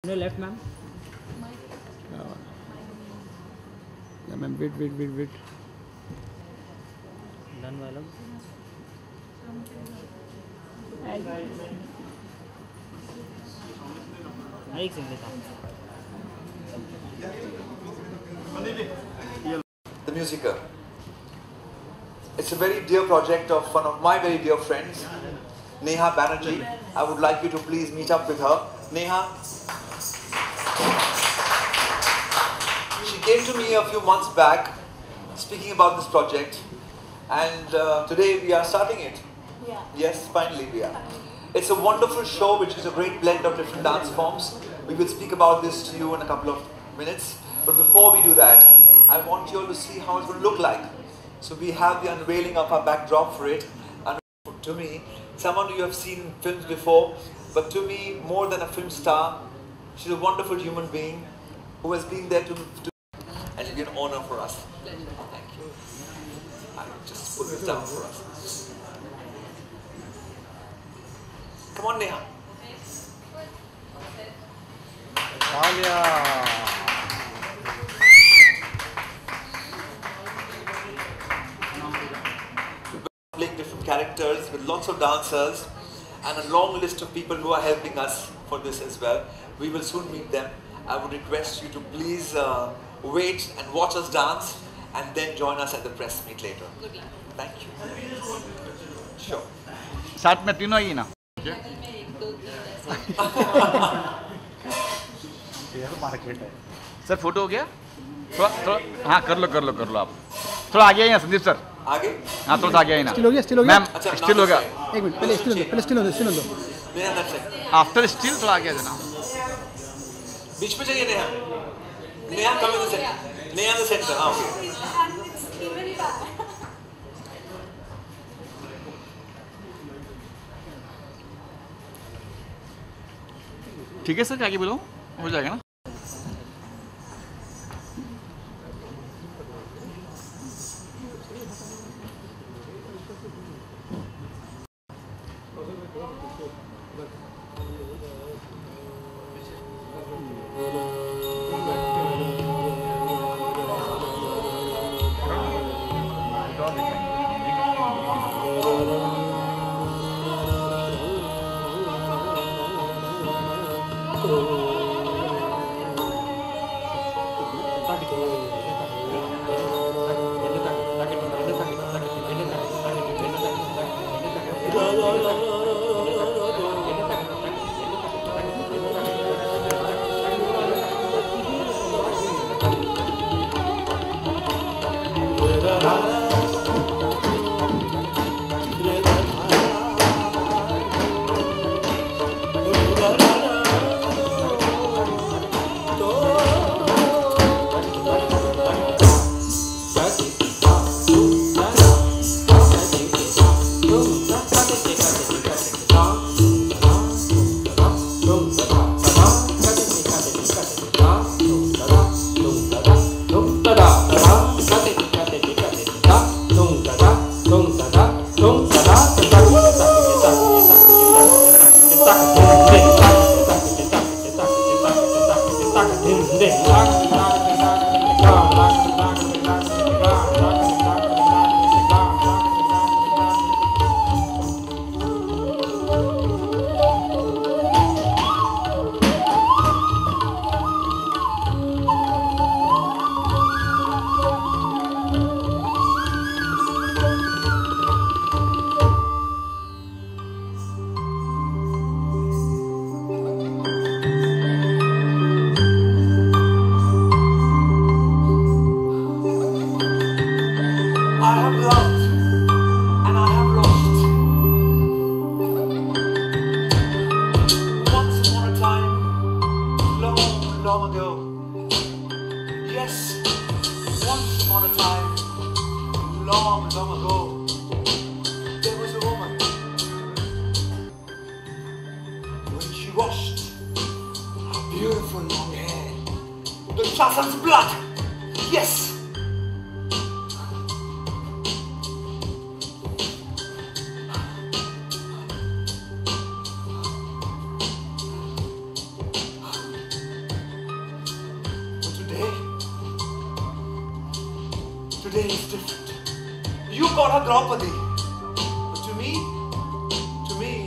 No left, ma'am. Yeah, ma'am. Wait. Done, Vallabh. एक second The Musiker. It's a very dear project of one of my very dear friends, Neha Banerjee. I would like you to please meet up with her. Neha, she came to me a few months back speaking about this project, and today we are starting it. Yeah. Yes, finally we are. It's a wonderful show which is a great blend of different dance forms. We will speak about this to you in a couple of minutes. But before we do that, I want you all to see how it's going to look like. So we have the unveiling of our backdrop for it. And to me, someone you have seen in films before, but to me, more than a film star, she's a wonderful human being who has been there to and it'll be an honor for us. Thank you. I'll just put this down for us. Come on, Neha. Playing different characters with lots of dancers and a long list of people who are helping us for this as well. We will soon meet them. I would request you to please wait and watch us dance and then join us at the press meet later. Good luck. Thank you. Sure. साथ में तीनों ही ना. Sir photo हो गया? थोड़ा हाँ कर लो आप. थोड़ा आगे आइए संदीप सर. आगे? हाँ थोड़ा सा आगे आइए ना. स्टिल हो गया. मैम अच्छा, स्टिल हो गया. एक मिनट पहले स्टिल हो दो. Neha, that's it. After still थोड़ा आगे आ जाना. बीच में चाहिए Neha. Neha come in the center. Neha in the center. हाँ, okay. ठीक है सर, आगे बोलो, हो जाएगा ना. Shasan's blood. Yes. Today is different. You call her Draupadi, but to me,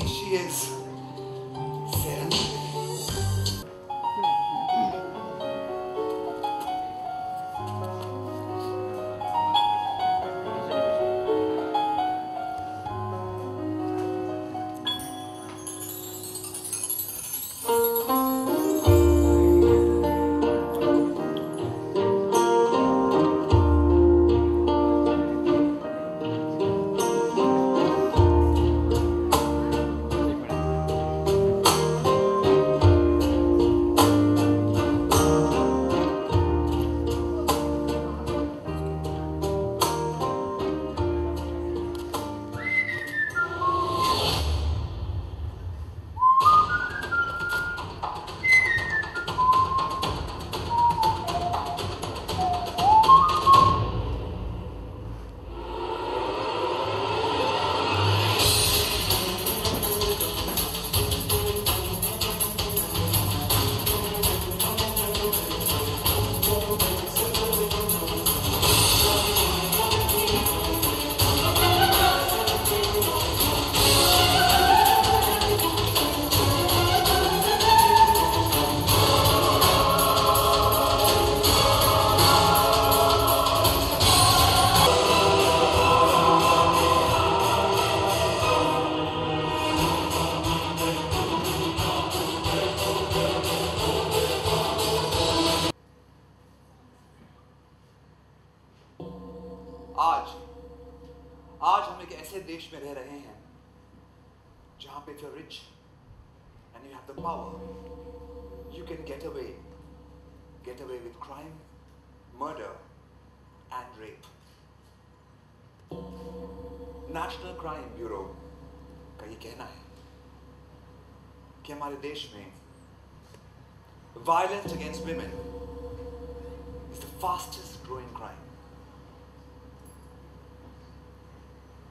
she is Serenity. आज हम एक ऐसे देश में रह रहे हैं जहां पे if you're rich and you have the power, you can get away with crime, murder and rape. National crime bureau का ये कहना है कि हमारे देश में violence against women is the fastest growing crime.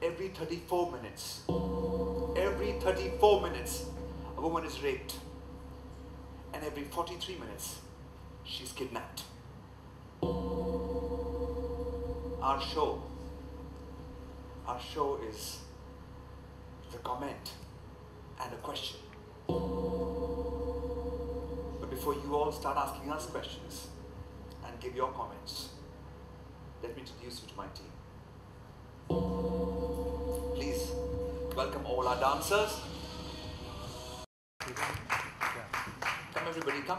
Every 34 minutes, a woman is raped, and every 43 minutes, she's kidnapped. Our show is the comment and a question. But before you all start asking us questions and give your comments, let me introduce you to my team. Please welcome all our dancers. Come everybody, come.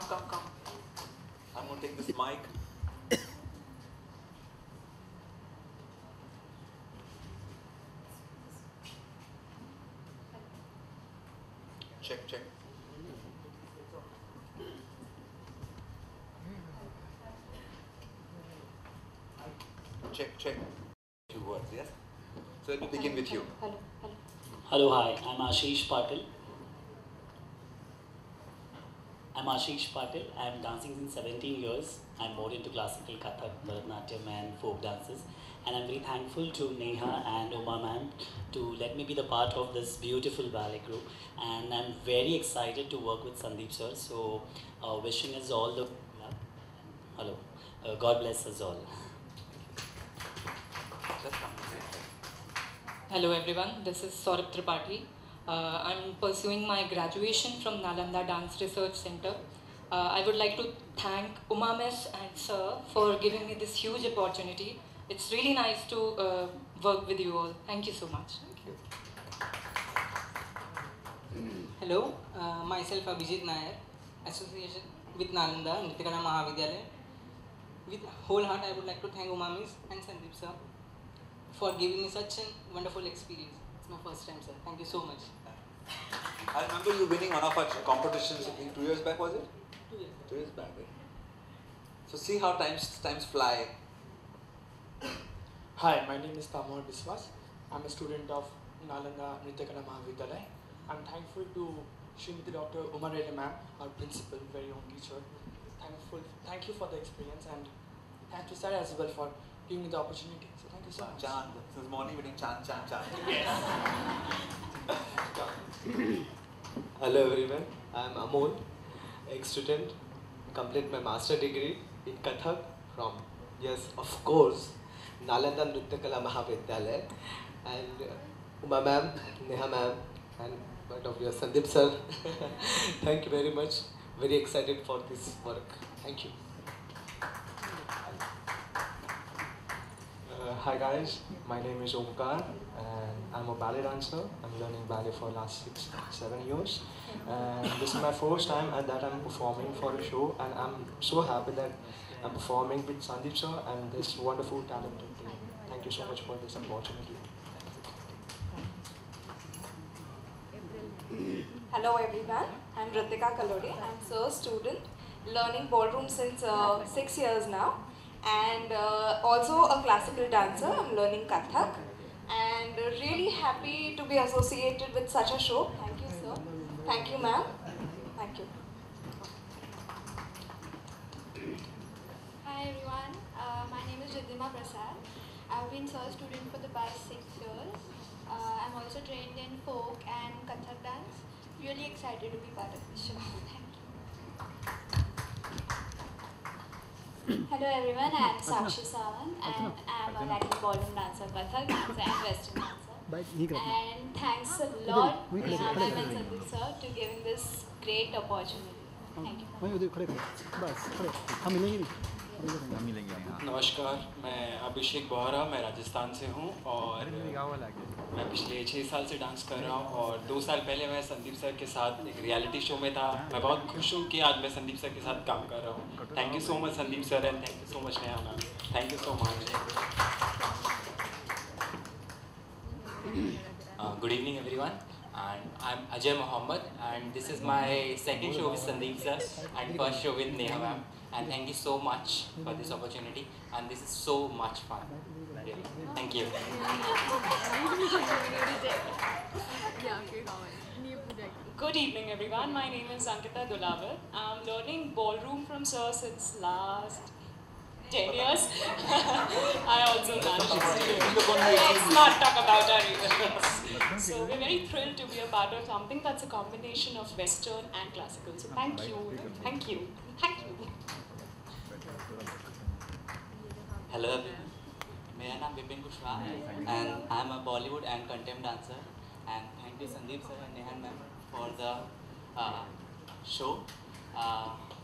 I'm going to take this mic. Check. Check. Two words, yes? So let me begin with you. Hello, hi. I'm Ashish Patil. I'm dancing since 17 years. I'm more into classical Kathak, Bharatanatyam and folk dances. And I'm very thankful to Neha and Uma ma'am to let me be the part of this beautiful ballet group. And I'm very excited to work with Sandeep sir. So wishing us all the luck. Hello. God bless us all. Hello everyone, this is Saurabh Tripathi. I'm pursuing my graduation from Nalanda Dance Research Center. I would like to thank Uma Miss and Sir for giving me this huge opportunity. It's really nice to work with you all. Thank you so much. Thank you. Hello, myself Abhijit Nair, association with Nalanda Nrityakala Mahavidyalaya. With whole heart, I would like to thank Uma Miss and Sandeep sir for giving me such a wonderful experience. It's my first time, sir. Thank you so much. I remember you winning one of our competitions, I think 2 years back, was it? 2 years. 2 years back, right? So see how times fly. Hi, my name is Tamar Biswas. I'm a student of Nalanda Nrityakala Mahavidyalaya. I'm thankful to Srimati Dr. Uma Reddy ma'am, our principal, very own teacher. Thank you for the experience, and thank you sir as well for giving me the opportunity. So thank you so much. Chand. This morning winning Chand. Hello everyone, I am Amol, ex-student, complete my master degree in Kathak from, yes, of course, Nalanda Nritya Kala Mahavidyalaya, and Uma ma'am, Neha ma'am, and part of your Sandeep sir. Thank you very much. Very excited for this work. Thank you. Hi guys, my name is Omkar and I'm a ballet dancer. I'm learning ballet for last 6-7 years, and this is my first time that I'm performing for a show, and I'm so happy that I'm performing with Sandeep sir and this wonderful talented team. Thank you so much for this opportunity. Hello everyone, I'm Ritika Kalodi. I'm sir's student, learning ballroom since 6 years now, and also a classical dancer. I'm learning Kathak, and really happy to be associated with such a show. Thank you, sir. Thank you, ma'am. Thank you. Hi everyone, my name is Riddhima Prasad. I've been sir's student for the past 6 years. I'm also trained in folk and Kathak dance. Really excited to be part of this show. Thank you. Hello everyone, I am Sakshi Sawant and I am a Latin ballroom dancer, Kathak dancer and Western dancer. And thanks a lot, Neha ma'am and Sandeep sir, to giving this great opportunity. Thank you. नमस्कार, मैं अभिषेक बोहरा, मैं राजस्थान से हूँ और मैं पिछले 6 साल से डांस कर रहा हूँ और 2 साल पहले मैं संदीप सर के साथ एक रियलिटी शो में था। मैं बहुत खुश हूँ कि आज मैं संदीप सर के साथ काम कर रहा हूँ। Thank you so much Sandeep sir and thank you so much Neha ma'am. Thank you so much. Good evening everyone, and I'm Ajay Mohammed, and this is my second show with Sandeep sir and first show with Neha ma'am, and thank you so much for this opportunity, and this is so much fun. Really. Thank you. Good evening everyone, my name is Ankita Dulavar. I'm learning ballroom from sir since last 10 years. I also dance. Let's not talk about our events. So we're very thrilled to be a part of something that's a combination of Western and classical. So thank you, thank you, thank you. Hello everyone, मेरा नाम विपिन कुशवाहा है and I'm a Bollywood and contempt dancer, and thank you Sandeep sir and Neha ma'am for the show.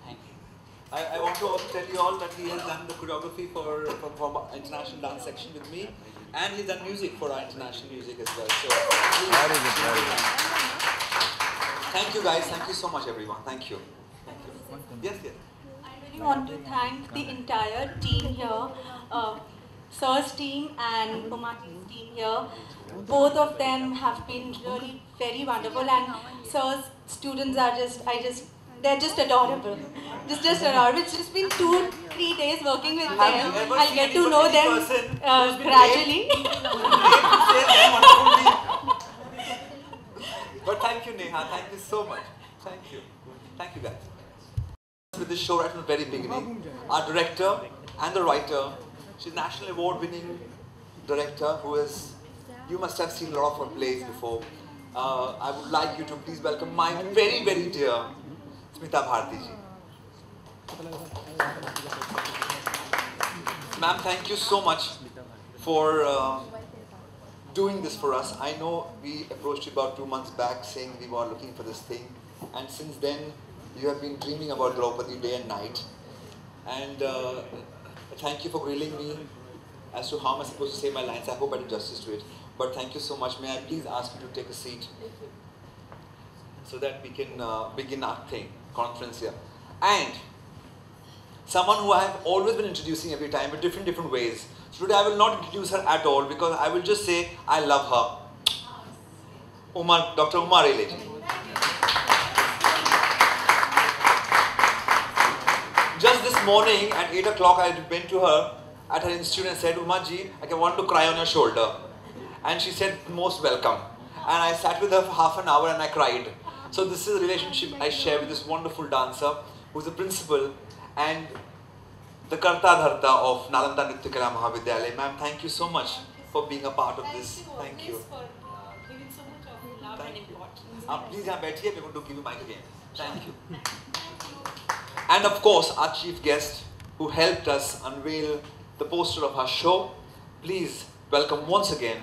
Thank you. I want to also tell you all that he has done the choreography for international dance section with me, and he's done music for our international music as well. So, very good. Thank you guys. Thank you so much, everyone. Thank you. Yes, yes. I really want to thank the entire team here, Sir's team and Umati's team here. Both of them have been really very wonderful, and Sir's students are they're just adorable. Just adorable. It's just been 2-3 days working with them. I'll get to know them gradually. But thank you, Neha. Thank you so much. Thank you. Thank you, guys. With this show right from the very beginning, our director and the writer, she's National Award-winning director who is, you must have seen a lot of her plays before. I would like you to please welcome my very, very dear Smita Bharti ji. Ma'am, thank you so much for doing this for us. I know we approached you about 2 months back saying we were looking for this thing, and since then you have been dreaming about Draupadi day and night. And thank you for grilling me as to how am I supposed to say my lines. I hope I did justice to it. But thank you so much. May I please ask you to take a seat so that we can begin our conference here. And someone who I have always been introducing every time in different ways. So today I will not introduce her at all because I will just say I love her. Dr. Uma Rele ji. Just this morning at 8 o'clock I went to her at her institute and said, Uma ji, I want to cry on your shoulder. And she said, most welcome. And I sat with her for half an hour and I cried. So this is a relationship I share with this wonderful dancer who's the principal and the Karta Dharta of Nalanda Nritya Kala Mahavidyalaya. Ma'am, thank you so much for being a part of this. Thank you. For giving so much of love and importance. Please, we're going to give you mic again. Thank you. And of course, our chief guest who helped us unveil the poster of our show, Please welcome once again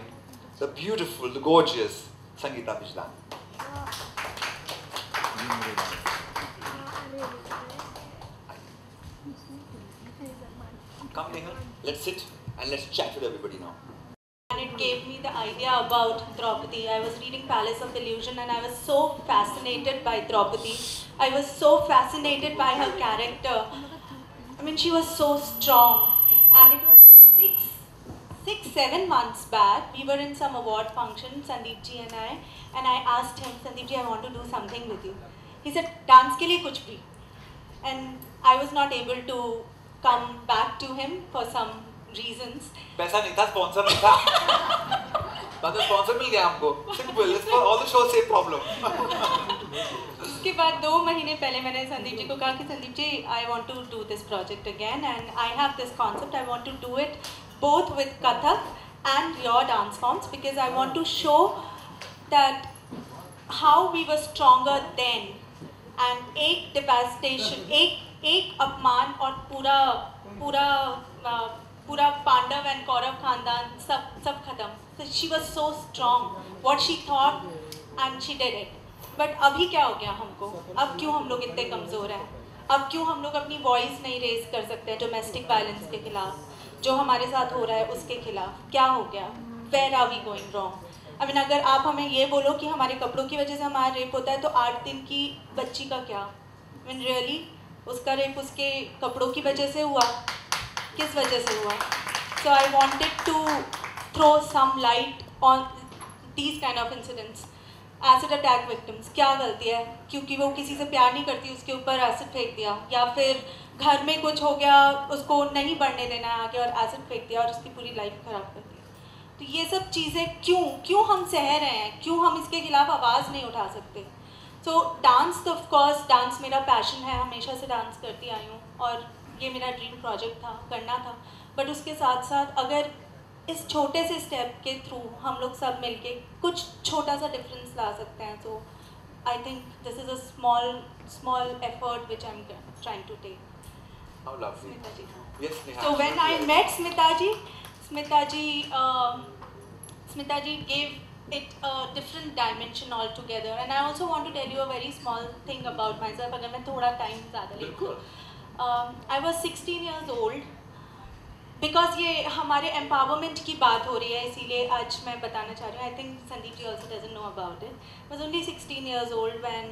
the beautiful, the gorgeous Sangeeta Bijlani. Come Neha, let's sit and let's chat with everybody now. And it gave me the idea about Draupadi. I was reading Palace of Illusion and I was so fascinated by Draupadi. I was so fascinated by her character. I mean, she was so strong. And it was 6-7 months back, we were in some award function, Sandeep ji and I asked him, Sandeep ji, I want to do something with you. He said, dance ke liye kuch bhi. And I was not able to come back to him for some reasons. पैसा नहीं था, sponsor नहीं था. बाद में sponsor मिल गया हमको. Simple. It's for all the shows same problem. उसके बाद 2 महीने पहले मैंने संदीप जी को कहा कि Sandeep ji, I want to do this project again and I have this concept. I want to do it both with Kathak and your dance forms because I want to show that how we were stronger then. And एक devastation, एक अपमान और पूरा Pandav and Kaurava खानदान सब खत्म. So she was so strong. What she thought and she did it. But अभी क्या हो गया हमको? अब क्यों हम लोग इतने कमज़ोर हैं? अब क्यों हम लोग अपनी वॉइस नहीं रेज कर सकते हैं डोमेस्टिक वायलेंस के खिलाफ, जो हमारे साथ हो रहा है उसके खिलाफ? क्या हो गया? Where are we going wrong? I mean, अगर आप हमें ये बोलो कि हमारे कपड़ों की वजह से हमारा रेप होता है तो 8 दिन की बच्ची का क्या? I mean, really? उसका रेप उसके कपड़ों की वजह से हुआ? किस वजह से हुआ? So I wanted to throw some light on these kind of incidents. Acid attack victims, क्या गलती है? क्योंकि वो किसी से प्यार नहीं करती उसके ऊपर एसिड फेंक दिया, या फिर घर में कुछ हो गया उसको नहीं बढ़ने देना आगे और एसिड फेंक दिया और उसकी पूरी लाइफ ख़राब कर दी. तो ये सब चीज़ें क्यों हम सह रहे हैं? क्यों हम इसके खिलाफ आवाज़ नहीं उठा सकते? सो डांस तो ऑफकोर्स डांस मेरा पैशन है, हमेशा से डांस करती आई हूँ और ये मेरा ड्रीम प्रोजेक्ट था, करना था. बट उसके साथ साथ अगर इस छोटे से स्टेप के थ्रू हम लोग सब मिलके कुछ छोटा सा डिफरेंस ला सकते हैं, so I think this is a small effort which I am trying to take. How lovely. Smita ji. Yes, Neha. So when I met Smita ji gave it a different dimension altogether. And I also want to tell you a very small thing about myself. अगर मैं थोड़ा time ज़्यादा लेती. I was 16 years old. Because ये हमारे empowerment की बात हो रही है, इसीलिए आज मैं बताना चाह रही हूँ. I think Sandeep ji also doesn't know about it. I was only 16 years old when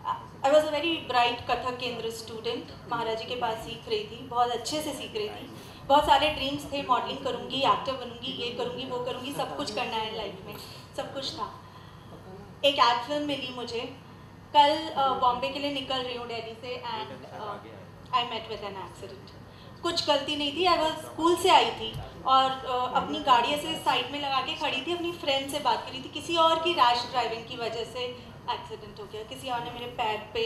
I was a very bright Kathak Kendra student. महाराज जी के पास सीख रही थी, बहुत अच्छे से सीख रही थी. बहुत सारे ड्रीम्स थे, मॉडलिंग करूँगी, एक्टर बनूँगी, ये करूँगी, वो करूँगी, सब कुछ करना है लाइफ में, सब कुछ था. एक एड फिल्म मिली मुझे. कल बॉम्बे के लिए निकल रही हूँ दिल्ली से and I met with an accident. कुछ गलती नहीं थी. आई वॉज स्कूल से आई थी और अपनी गाड़ी ऐसे साइड में लगा के खड़ी थी, अपनी फ्रेंड से बात करी थी. किसी और की रैश ड्राइविंग की वजह से एक्सीडेंट हो गया. किसी और ने मेरे पैर पे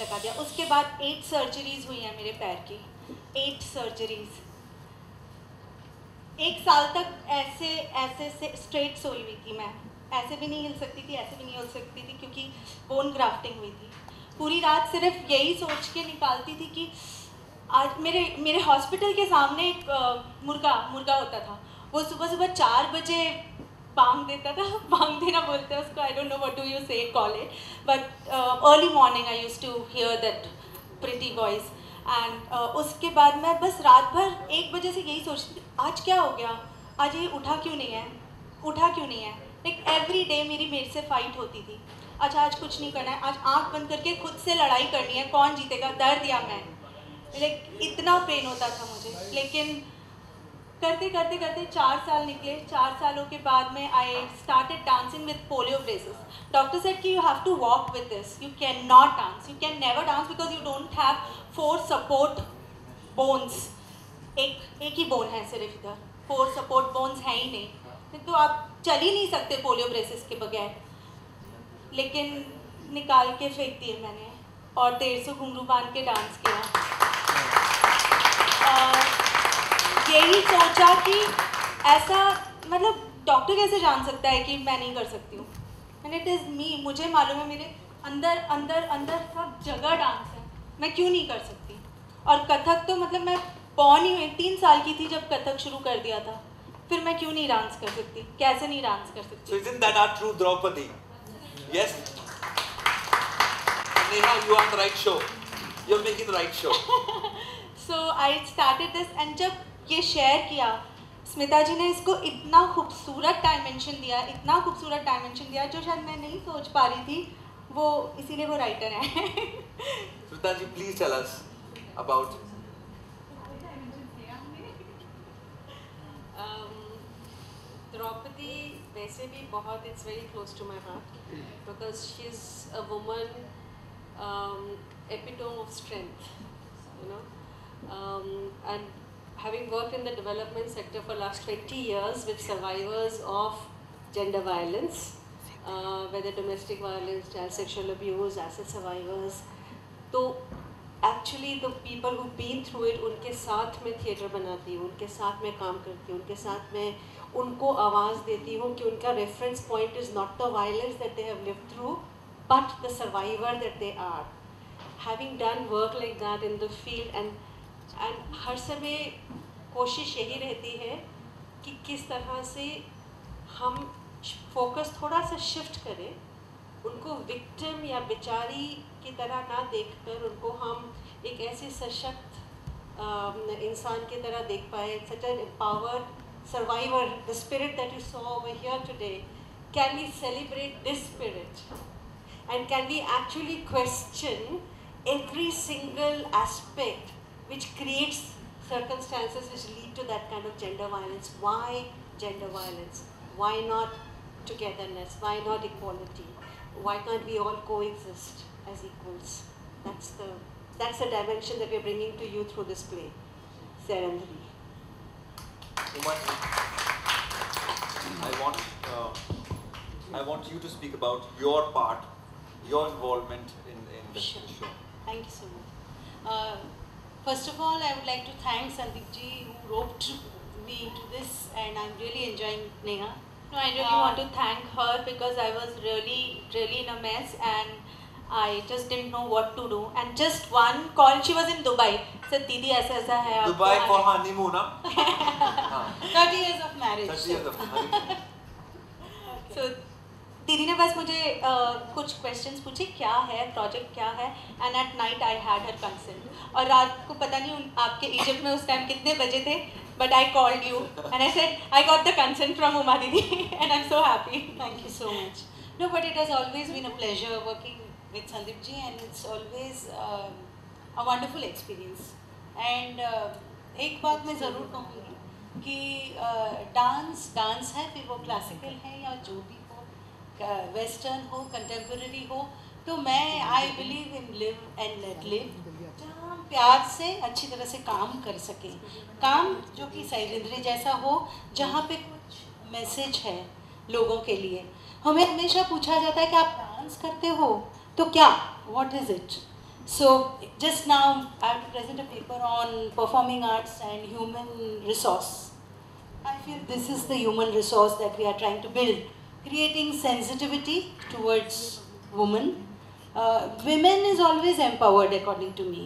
लगा दिया. उसके बाद 8 सर्जरीज हुई हैं मेरे पैर की. 8 सर्जरीज. 1 साल तक ऐसे से स्ट्रेट सोई हुई थी मैं. ऐसे भी नहीं हिल सकती थी, ऐसे भी नहीं हिल सकती थी क्योंकि बोन ग्राफ्टिंग हुई थी. पूरी रात सिर्फ यही सोच के निकालती थी कि आज मेरे हॉस्पिटल के सामने एक मुर्गा होता था. वो सुबह 4 बजे बांग देता था. बांग देना बोलते हैं उसको, I don't know what do you say call it, but early morning I used to hear that pretty voice. And उसके बाद मैं बस रात भर 1 बजे से यही सोचती थी, आज क्या हो गया, आज ये उठा क्यों नहीं है. लाइक एवरी डे मेरे से फाइट होती थी. अच्छा आज कुछ नहीं करना है, आज आँख बंद करके खुद से लड़ाई करनी है, कौन जीतेगा, दर्द या मैं. लाइक इतना पेन होता था मुझे. लेकिन करते 4 साल निकले. 4 सालों के बाद में I started dancing with polio braces. Doctor said कि you have to walk with this, you can not dance, you can never dance because you don't have 4 support bones. एक ही बोन है सिर्फ इधर, 4 सपोर्ट बोन्स हैं ही नहीं, तो आप चल ही नहीं सकते पोलियो ब्रेसेस के बगैर. लेकिन निकाल के फेंक दिए मैंने और 150 घुंघरू बांध के डांस किया. यही सोचा कि ऐसा मतलब डॉक्टर कैसे जान सकता है कि मैं नहीं कर सकती हूँ. And it is me. मुझे मालूम है मेरे अंदर सब जगह डांस है, मैं क्यों नहीं कर सकती. और कथक तो मतलब मैं born ही हुई 3 साल की थी जब कथक शुरू कर दिया था, फिर मैं क्यों नहीं डांस कर सकती, कैसे नहीं डांस कर सकती? So isn't that our true Draupadi? Yes? Neha, you are on the right show. You're making the right show. So I started this and जब ये शेयर किया, स्मिता जी ने इसको इतना खूबसूरत डायमेंशन दिया, इतना खूबसूरत डायमेंशन दिया जो शायद मैं नहीं सोच पा रही थी, वो इसीलिए वो राइटर हैं. Smita ji, please tell us about. Draupadi वैसे भी बहुत it's very close to my heart because she's a woman epitome of strength, you know, and having worked in the development sector for last 20 years with survivors of gender violence, whether domestic violence, child sexual abuse, asset survivors, तो actually the people who've been through it उनके साथ में theatre बनाती हूँ, उनके साथ में काम करती हूँ, उनके साथ में उनको आवाज़ देती हूँ कि उनका reference point is not the violence that they have lived through, but the survivor that they are. Having done work like that in the field and हर समय कोशिश यही रहती है कि किस तरह से हम फोकस थोड़ा सा शिफ्ट करें, उनको विक्टिम या बेचारी की तरह ना देखकर उनको हम एक ऐसे सशक्त इंसान की तरह देख पाए, such an empowered survivor, the spirit that you saw over here today. Can we celebrate this spirit? And can we actually question every single aspect which creates circumstances which lead to that kind of gender violence? Why gender violence? Why not togetherness? Why not equality? Why can't we all coexist as equals? That's the dimension that we're bringing to you through this play, Serendri. I want you to speak about your part, your involvement in the show. Thank you so much. First of all, I would like to thank Sandeep ji who roped me into this, and I'm really enjoying Neha. No, I really want to thank her because I was really in a mess and I just didn't know what to do. And just one call, she was in Dubai. Said, Didi, aisa hai. Dubai for honeymoon, huh? 30 years of marriage. 30 years of honeymoon. So, दीदी ने बस मुझे कुछ questions पूछे, क्या है project, क्या है, and at night I had her consent. और रात को पता नहीं आपके इजिप्ट में उस टाइम कितने बजे थे, but I called you and I said I got the consent from Uma didi and I am so happy. Thank you so much. No, but it has always been a pleasure working with Sandeep ji, and it's always a wonderful experience. And एक बात मैं ज़रूर कहूँगी कि dance है, फिर वो classical है या जो भी हो, वेस्टर्न हो, कंटेम्पररी हो, तो मैं I believe in live and let live, जहाँ हम प्यार से अच्छी तरह से काम कर सकें, काम जो कि सैरेंद्री जैसा हो, जहाँ पे कुछ मैसेज है लोगों के लिए. हमें हमेशा पूछा जाता है कि आप डांस करते हो तो क्या, what is it? So just now I have to present a paper on performing arts and human resource. I feel this is the human resource that we are trying to build, creating sensitivity towards women. Women is always empowered according to me.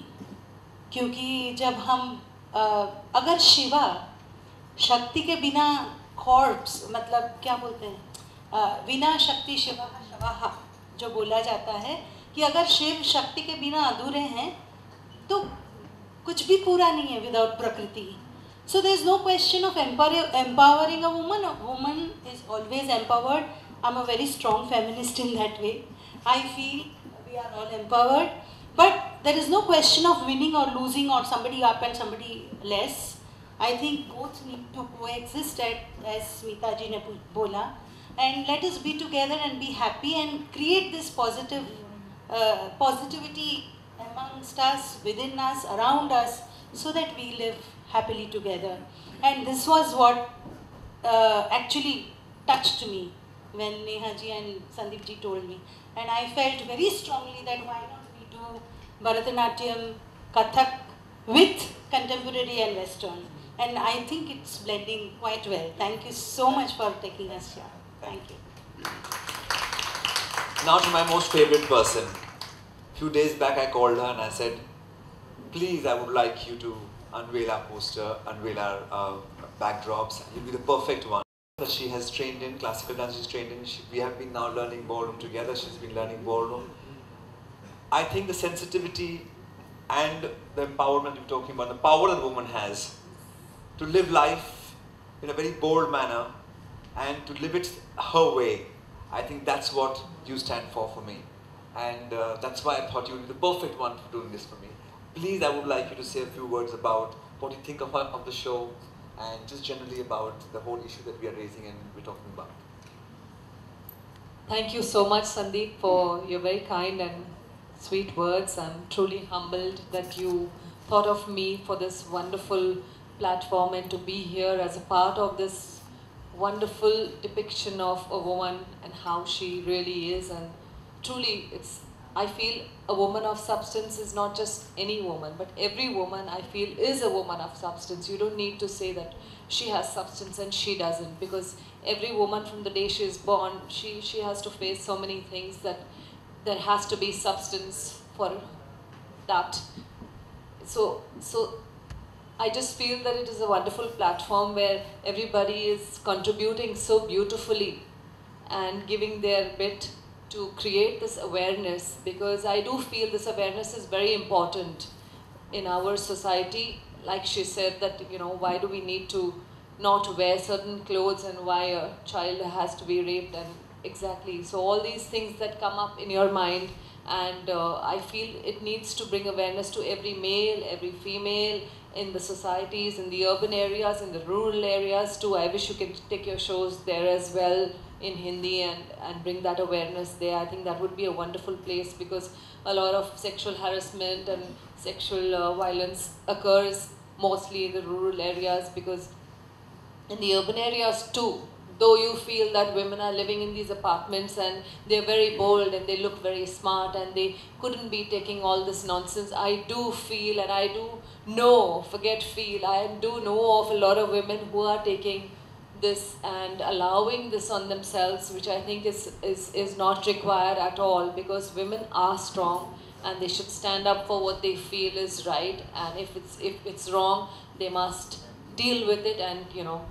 क्योंकि जब हम अगर शिवा शक्ति के बिना corpse, मतलब क्या बोलते हैं, बिना शक्ति शिवा शवाहा जो बोला जाता है कि अगर शिव शक्ति के बिना अधूरे हैं तो कुछ भी पूरा नहीं है विदाउट प्रकृति. So there is no question of empowering a woman. A woman is always empowered. I'm a very strong feminist in that way. I feel we are all empowered, but there is no question of winning or losing or somebody up and somebody less. I think both need to coexist, as Smita ji ne bola, and let us be together and be happy and create this positivity amongst us, within us, around us, so that we live happily together. And this was what actually touched me when Neha ji and Sandeep ji told me. And I felt very strongly that why not we do Bharatanatyam, Kathak with contemporary and Western. And I think it's blending quite well. Thank you so much for taking us here. Thank you. Now to my most favorite person. A few days back I called her and I said, please, I would like you to unveil our poster, unveil our backdrops. You'll be the perfect one. That she has trained in, classical dance she's trained in. We have been now learning ballroom together. She's been learning ballroom. I think the sensitivity and the empowerment you're talking about, the power that woman has to live life in a very bold manner and to live it her way, I think that's what you stand for me. And that's why I thought you would be the perfect one for doing this for me. Please, I would like you to say a few words about what you think of the show and just generally about the whole issue that we are raising and we're talking about. Thank you so much, Sandeep, for your very kind and sweet words. I'm truly humbled that you thought of me for this wonderful platform and to be here as a part of this wonderful depiction of a woman and how she really is. And truly, I feel a woman of substance is not just any woman, but every woman I feel is a woman of substance. You don't need to say that she has substance and she doesn't, because every woman from the day she is born, she has to face so many things that there has to be substance for that. So I just feel that it is a wonderful platform where everybody is contributing so beautifully and giving their bit to create this awareness, because I do feel this awareness is very important in our society. Like she said that, you know, why do we need to not wear certain clothes and why a child has to be raped, and exactly. So all these things that come up in your mind, and I feel it needs to bring awareness to every male, every female in the societies, in the urban areas, in the rural areas too. I wish you could take your shows there as well in Hindi and bring that awareness there. I think that would be a wonderful place, because a lot of sexual harassment and sexual violence occurs mostly in the rural areas, because in the urban areas too, though you feel that women are living in these apartments and they're very bold and they look very smart and they couldn't be taking all this nonsense, I do feel and I do know, forget feel, I do know of a lot of women who are taking this and allowing this on themselves, which I think is not required at all, because women are strong and they should stand up for what they feel is right, and if it's wrong, they must deal with it and, you know,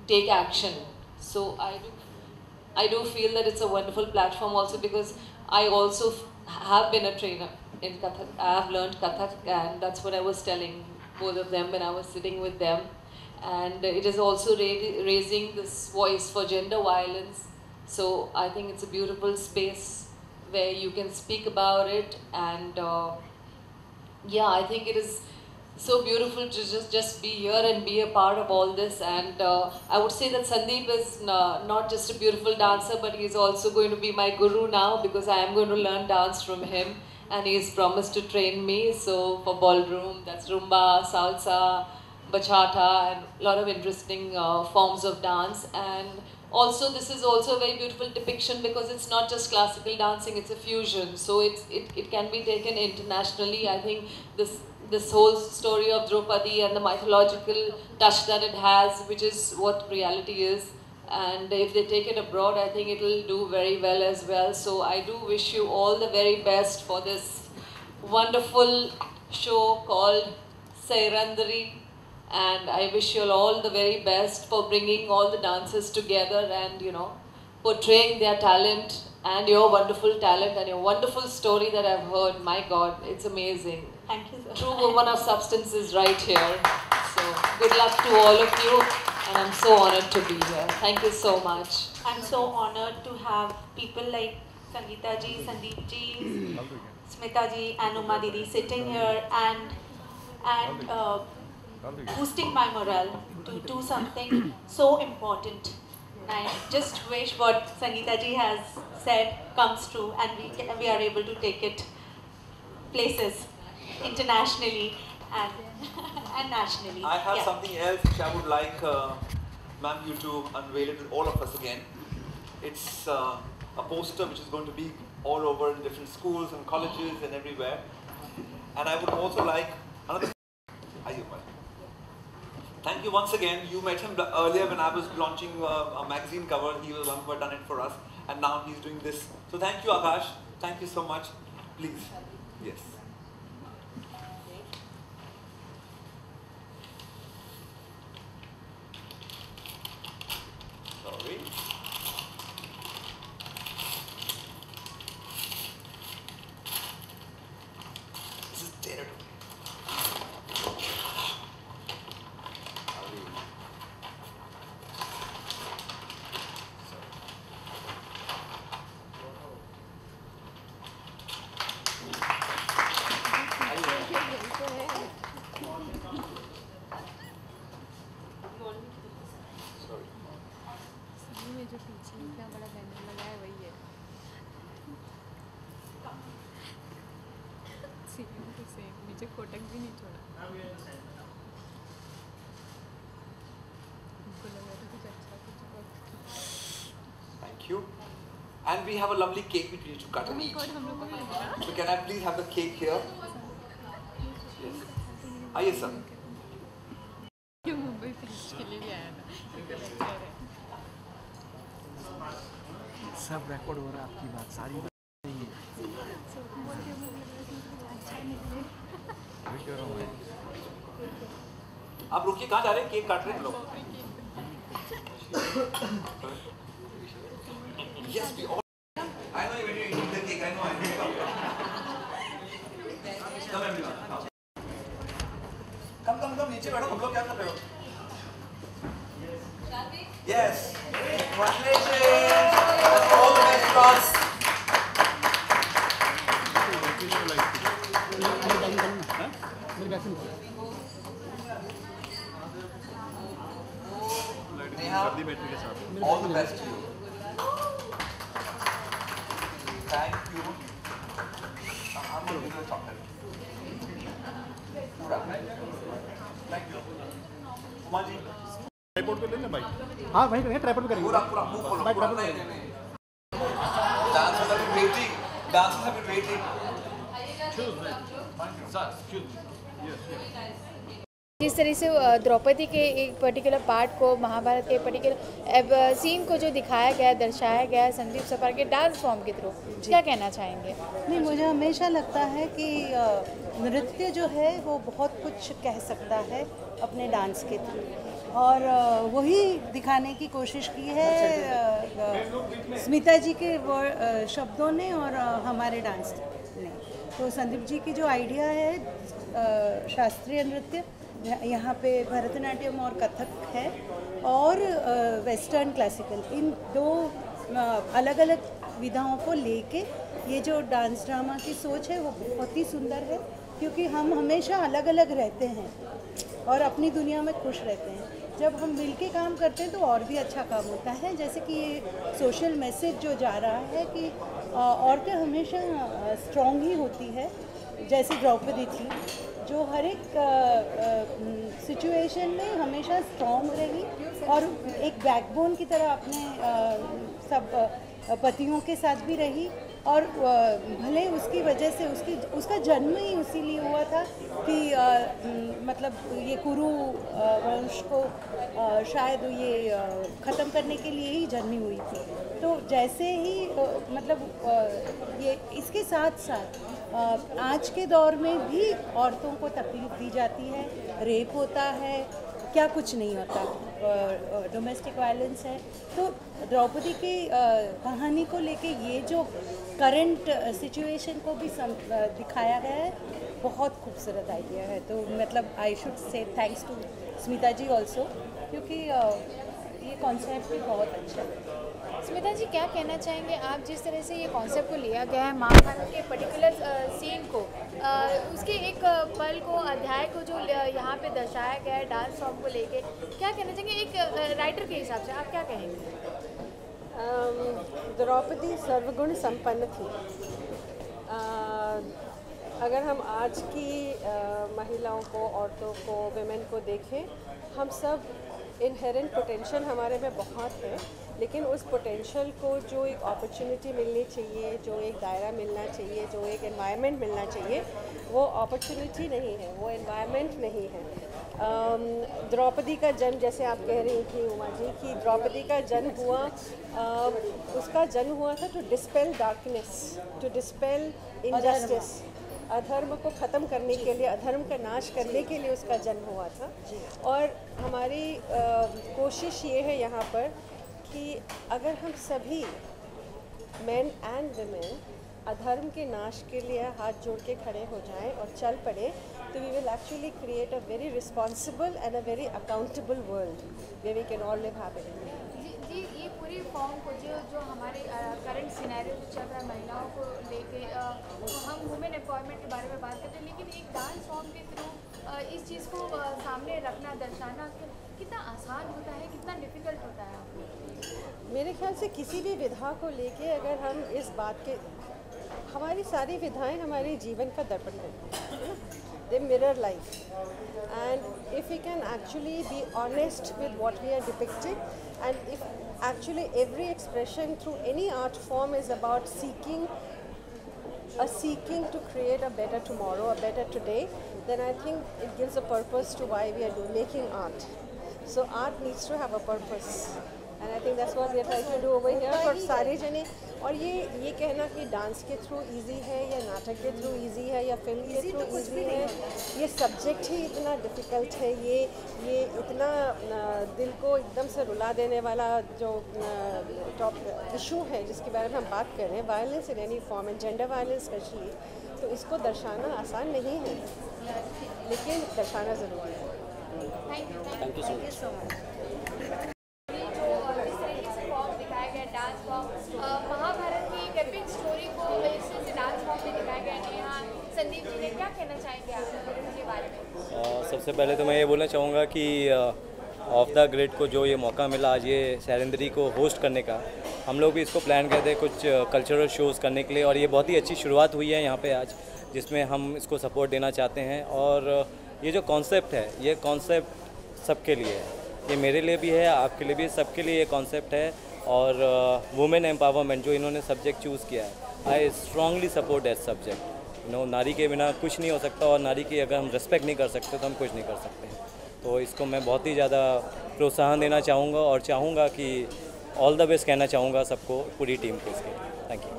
take action. So I do feel that it's a wonderful platform also, because I also have been a trainer in Kathak. I have learned Kathak, and that's what I was telling both of them when I was sitting with them. And it is also raising this voice for gender violence. So I think it's a beautiful space where you can speak about it. And yeah, I think it is so beautiful to just be here and be a part of all this. And I would say that Sandeep is not just a beautiful dancer, but he's also going to be my guru now, because I am going to learn dance from him, and he's promised to train me. So for ballroom, that's rumba, salsa, bachata, and a lot of interesting forms of dance. And also this is also a very beautiful depiction, because it's not just classical dancing, it's a fusion. So it can be taken internationally. I think this whole story of Draupadi and the mythological touch that it has, which is what reality is, and if they take it abroad, I think it will do very well as well. So I do wish you all the very best for this wonderful show called Sairandari, and I wish you all the very best for bringing all the dancers together and, you know, portraying their talent and your wonderful talent and your wonderful story that I've heard. My God, it's amazing. Thank you, sir. True woman of substance is right here. So good luck to all of you, and I'm so honored to be here. Thank you so much. I'm so honored to have people like Sangeeta ji, Sandeep ji, Smita ji and Uma Didi sitting here and boosting my morale to do something so important. I just wish what Sangeeta ji has said comes true, and we are able to take it places internationally and nationally. I have something else which I would like, ma'am, you to unveil it with all of us again. It's a poster which is going to be all over in different schools and colleges and everywhere. And I would also like another. Thank you once again. You met him earlier when I was launching a magazine cover. He was the one who had done it for us, and now he's doing this. So thank you, Akash. Thank you so much. Please. Yes. मुझे कोटक भी नहीं छोड़ा। उनको लगा था कुछ अच्छा कुछ बहुत। Thank you. And we have a lovely cake which we need to cut and eat. हम लोग को भी मिलेगा। So can I please have the cake here? Yes. आइए सर। क्यों मुंबई फेस्ट के लिए भी आया था? इनका लेक्चर है। सब रिकॉर्ड हो रहा है आपकी बात सारी बात नहीं है। आप रुकिए, कहाँ जा रहे हैं? केक काट रहे हैं लोग। Yes, we all. I know you're eating the cake. I know. Come everyone. Come. नीचे बैठो, हम लोग क्या कर रहे हो? Yes. Congratulations. All the best to us. Neha, all the best to you. Thank you. I'm going to give you a chocolate. Thank you. Uma ji tripod पे लेना भाई। हाँ भाई ट्राइपॉड पे करेंगे। पूरा मुंह खोलो। Dancers have been waiting. जिस तरह से द्रौपदी के एक पर्टिकुलर पार्ट को, महाभारत के पर्टिकुलर सीन को जो दिखाया गया, दर्शाया गया संदीप सपार के डांस फॉर्म के थ्रू, क्या कहना चाहेंगे? नहीं, मुझे हमेशा लगता है कि नृत्य जो है वो बहुत कुछ कह सकता है अपने डांस के थ्रू, और वही दिखाने की कोशिश की है स्मिता जी के शब्दों ने और हमारे डांस ने। तो संदीप जी की जो आइडिया है शास्त्रीय नृत्य, यहाँ पे भरतनाट्यम और कथक है, और वेस्टर्न क्लासिकल, इन दो अलग अलग विधाओं को लेके ये जो डांस ड्रामा की सोच है वो बहुत ही सुंदर है, क्योंकि हम हमेशा अलग अलग रहते हैं और अपनी दुनिया में खुश रहते हैं। जब हम मिलके काम करते हैं तो और भी अच्छा काम होता है। जैसे कि ये सोशल मैसेज जो जा रहा है कि औरतें हमेशा स्ट्रॉन्ग ही होती है, जैसे द्रौपदी थी जो हर एक सिचुएशन में हमेशा स्ट्रॉन्ग रही और एक बैकबोन की तरह अपने सब पतियों के साथ भी रही, और भले उसकी वजह से उसका जन्म ही इसीलिए हुआ था कि मतलब ये कुरु वंश को शायद ये ख़त्म करने के लिए ही जन्मी हुई थी। तो जैसे ही मतलब ये इसके साथ साथ आज के दौर में भी औरतों को तकलीफ दी जाती है, रेप होता है, क्या कुछ नहीं होता, डोमेस्टिक वायलेंस है। तो द्रौपदी की कहानी को लेके ये जो करंट सिचुएशन को भी दिखाया गया है, बहुत खूबसूरत आइडिया है। तो मतलब I should say thanks to Smita ji also, क्योंकि ये कॉन्सेप्ट भी बहुत अच्छा है। स्मिता जी, क्या कहना चाहेंगे आप, जिस तरह से ये कॉन्सेप्ट को लिया गया है महाभारत के पर्टिकुलर सीन को, उसके एक पल को, अध्याय को जो यहाँ पे दर्शाया गया है डांस फॉर्म को लेके, क्या कहना चाहेंगे एक राइटर के हिसाब से, आप क्या कहेंगे? द्रौपदी सर्वगुण संपन्न थी। अगर हम आज की महिलाओं को, औरतों को, विमेन को देखें, हम सब इनहेरेंट पोटेंशियल हमारे में बहुत है, लेकिन उस पोटेंशियल को जो एक अपॉर्चुनिटी मिलनी चाहिए, जो एक दायरा मिलना चाहिए, जो एक एनवायरनमेंट मिलना चाहिए, वो अपॉर्चुनिटी नहीं है, वो एनवायरनमेंट नहीं है। द्रौपदी का जन्म, जैसे आप कह रही थी उमा जी, कि द्रौपदी का जन्म हुआ, उसका जन्म हुआ था to dispel darkness, to dispel injustice, अधर्म को ख़त्म करने के लिए, अधर्म का नाश करने के लिए उसका जन्म हुआ था। और हमारी कोशिश ये है यहाँ पर कि अगर हम सभी मेन एंड वुमेन अधर्म के नाश के लिए हाथ जोड़ के खड़े हो जाएं और चल पड़े, तो we will actually create a very responsible and a very accountable world where we can all live happily. जी, ये पूरी फॉर्म को जो हमारे करंट सिनेरियो जो चल रहा है महिलाओं को लेके, तो हम वुमेन एम्पावरमेंट के बारे में बात करते हैं, लेकिन एक डांस फॉर्म के थ्रू इस चीज़ को सामने रखना, दर्शाना कितना आसान होता है, कितना डिफ़िकल्ट होता है? मेरे ख्याल से किसी भी विधा को लेके अगर हम इस बात के, हमारी सारी विधाएं हमारे जीवन का दर्पण है ना, they mirror life. And if we can actually be honest with what we are depicting, and if actually every expression through any art form is about seeking to create a better tomorrow, a better today, then I think it gives a purpose to why we are making art. So art needs to have a purpose, and I think that's what we are trying to do over here for सारे जने. और ये कहना कि dance के through easy है या नाटक के थ्रू इजी है या फिल्म के थ्रू इजी है, ये सब्जेक्ट ही इतना डिफ़िकल्ट है, ये इतना दिल को एकदम से रुला देने वाला जो टॉप इशू है जिसके बारे में हम बात कर रहे हैं, violence in any form and gender violence specially, तो इसको दर्शाना आसान नहीं है, लेकिन दर्शाना ज़रूरी है. Thank you so much. Mahabharat की एक एपिक स्टोरी को इस डांस फॉर्म में दिखाया गया है. यहाँ संदीप जी ने क्या कहना चाहेंगे आप इसके बारे में? सबसे पहले तो मैं ये बोलना चाहूँगा कि ऑफ द ग्रिड को जो ये मौका मिला आज ये सेरेंडरी को होस्ट करने का, हम लोग भी इसको प्लान करते हैं कुछ कल्चरल शोज़ करने के लिए, और ये बहुत ही अच्छी शुरुआत हुई है यहाँ पे आज, जिसमें हम इसको सपोर्ट देना चाहते हैं. और ये जो कॉन्सेप्ट है, ये कॉन्सेप्ट सबके लिए है, ये मेरे लिए भी है, आपके लिए भी, सबके लिए ये कॉन्सेप्ट है. और वुमेन एम्पावरमेंट जो इन्होंने सब्जेक्ट चूज़ किया है, I strongly support that subject. नारी के बिना कुछ नहीं हो सकता, और नारी की अगर हम रिस्पेक्ट नहीं कर सकते तो हम कुछ नहीं कर सकते. तो इसको मैं बहुत ही ज़्यादा प्रोत्साहन देना चाहूँगा, और चाहूँगा कि ऑल द बेस्ट कहना चाहूँगा सबको, पूरी टीम को इसके. Thank you.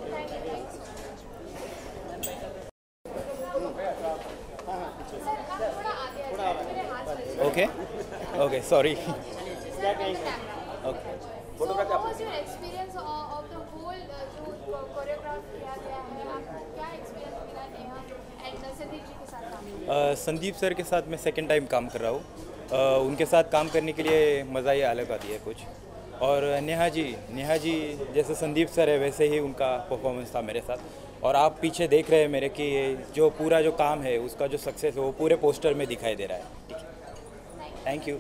Okay, sorry. Okay. So what was your experience of the whole जो choreograph किया गया है? आपको क्या experience मिला नेहा and संदीप जी के साथ काम? संदीप सर के साथ मैं सेकंड टाइम काम कर रहा हूँ. उनके साथ काम करने के लिए मज़ा ही अलग आती है कुछ. और नेहा जी जैसे संदीप सर है वैसे ही उनका परफॉर्मेंस था मेरे साथ. और आप पीछे देख रहे हैं मेरे कि जो पूरा जो काम है उसका जो सक्सेस है वो पूरे पोस्टर में दिखाई दे रहा है. Thank you.